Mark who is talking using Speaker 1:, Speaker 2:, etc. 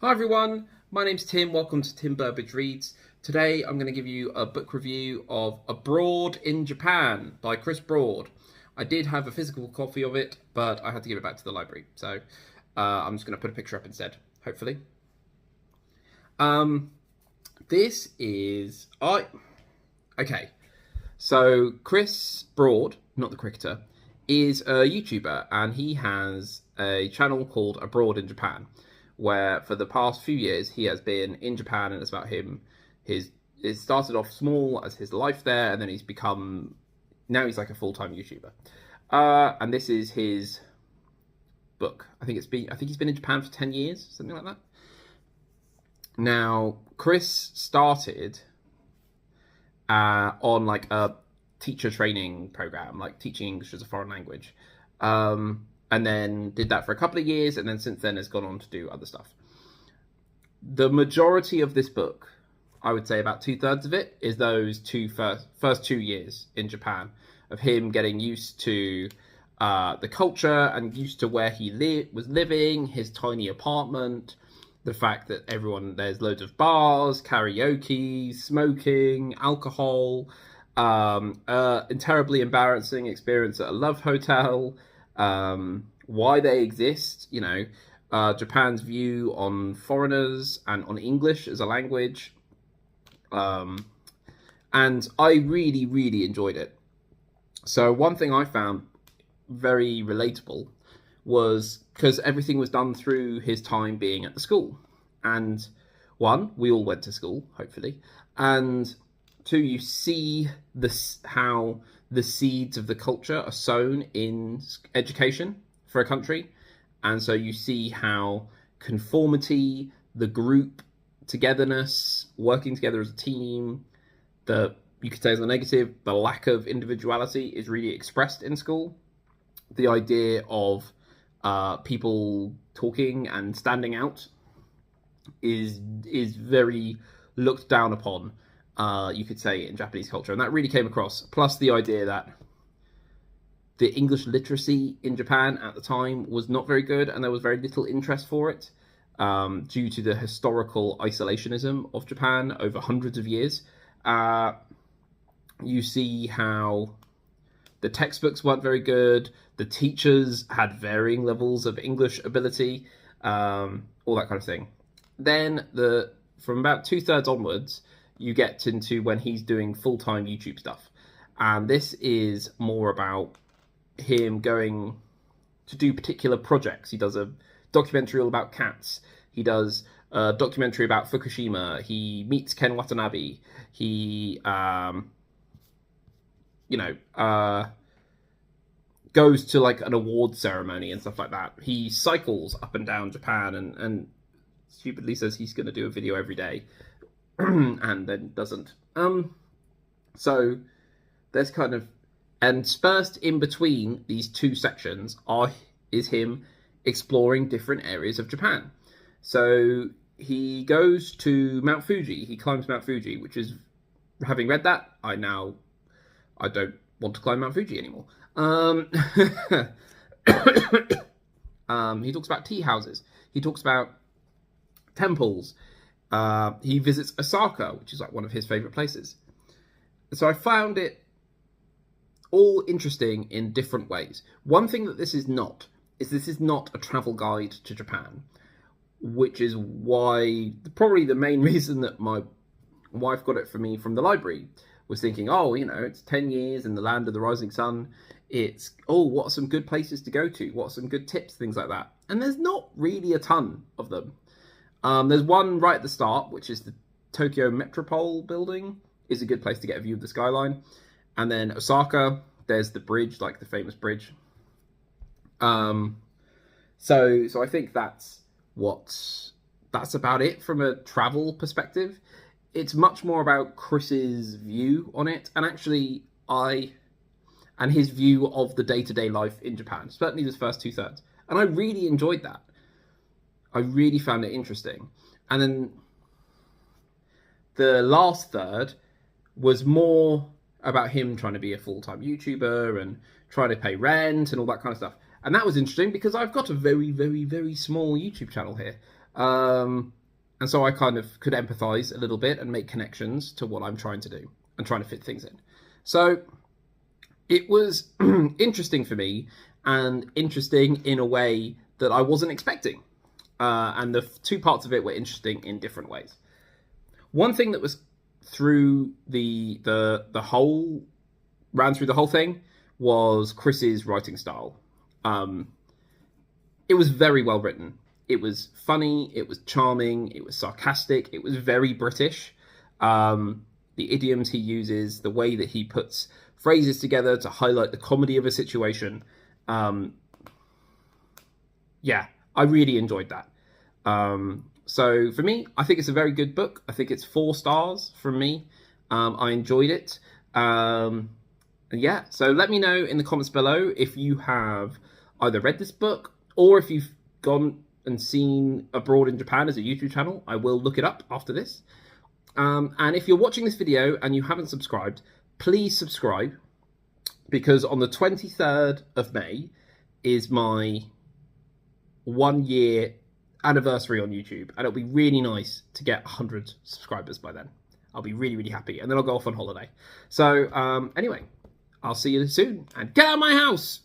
Speaker 1: Hi everyone, my name's Tim. Welcome to Tim Burbage Reads. Today I'm going to give you a book review of Abroad in Japan by Chris Broad. I did have a physical copy of it, but I had to give it back to the library, so I'm just going to put a picture up instead, hopefully. Um, this is okay. So Chris Broad, not the cricketer, is a YouTuber, and he has a channel called Abroad in Japan, where for the past few years he has been in Japan, and it's about him. It started off small as his life there, and then now he's like a full-time YouTuber. And this is his book. I think he's been in Japan for 10 years, something like that. Now, Chris started on like a teacher training program, like teaching English as a foreign language. And then did that for a couple of years, and then since then has gone on to do other stuff. The majority of this book, I would say about 2/3 of it, is those first 2 years in Japan of him getting used to the culture and used to where he was living, his tiny apartment, the fact that there's loads of bars, karaoke, smoking, alcohol, terribly embarrassing experience at a love hotel, why they exist, Japan's view on foreigners and on English as a language. And I really, really enjoyed it. So one thing I found very relatable was because everything was done through his time being at the school. And one, we all went to school, hopefully. And two, you see how the seeds of the culture are sown in education for a country. And so you see how conformity, the group togetherness, working together as a team, you could say as a negative, the lack of individuality is really expressed in school. The idea of people talking and standing out is very looked down upon, you could say, in Japanese culture, and that really came across. Plus the idea that the English literacy in Japan at the time was not very good, and there was very little interest for it, due to the historical isolationism of Japan over hundreds of years. You see how the textbooks weren't very good, the teachers had varying levels of English ability, all that kind of thing. Then from about 2/3 onwards, you get into when he's doing full-time YouTube stuff. And this is more about him going to do particular projects. He does a documentary all about cats. He does a documentary about Fukushima. He meets Ken Watanabe. He, goes to like an award ceremony and stuff like that. He cycles up and down Japan and stupidly says he's going to do a video every day and then doesn't. So there's kind of, and interspersed in between these two sections is him exploring different areas of Japan. So he goes to Mount Fuji. He climbs Mount Fuji, which is, having read that, I don't want to climb Mount Fuji anymore. He talks about tea houses. He talks about temples. He visits Osaka, which is like one of his favorite places. So I found it all interesting in different ways. One thing that this is not a travel guide to Japan, which is why probably the main reason that my wife got it for me from the library was thinking, it's 10 years in the land of the rising sun. It's, what are some good places to go to? What are some good tips? Things like that. And there's not really a ton of them. There's one right at the start, which is the Tokyo Metropole building, is a good place to get a view of the skyline. And then Osaka, there's the bridge, like the famous bridge. So I think that's about it from a travel perspective. It's much more about Chris's view on it, and actually and his view of the day-to-day life in Japan, certainly this first 2/3. And I really enjoyed that. I really found it interesting. And then the last third was more about him trying to be a full-time YouTuber and trying to pay rent and all that kind of stuff. And that was interesting because I've got a very, very, very small YouTube channel here. And so I kind of could empathize a little bit and make connections to what I'm trying to do and trying to fit things in. So it was interesting for me, and interesting in a way that I wasn't expecting. And the two parts of it were interesting in different ways. One thing that was through the whole ran through the whole thing was Chris's writing style. It was very well written. It was funny. It was charming. It was sarcastic. It was very British. The idioms he uses, the way that he puts phrases together to highlight the comedy of a situation. Yeah, I really enjoyed that. So for me, I think it's a very good book. I think it's 4 stars from me. I enjoyed it. Yeah, so let me know in the comments below if you have either read this book or if you've gone and seen Abroad in Japan as a YouTube channel. I will look it up after this. And if you're watching this video and you haven't subscribed, please subscribe, because on the 23rd of May is my 1-year anniversary on YouTube, and it'll be really nice to get 100 subscribers by then. I'll be really, really happy, and then I'll go off on holiday. So anyway, I'll see you soon, and get out of my house!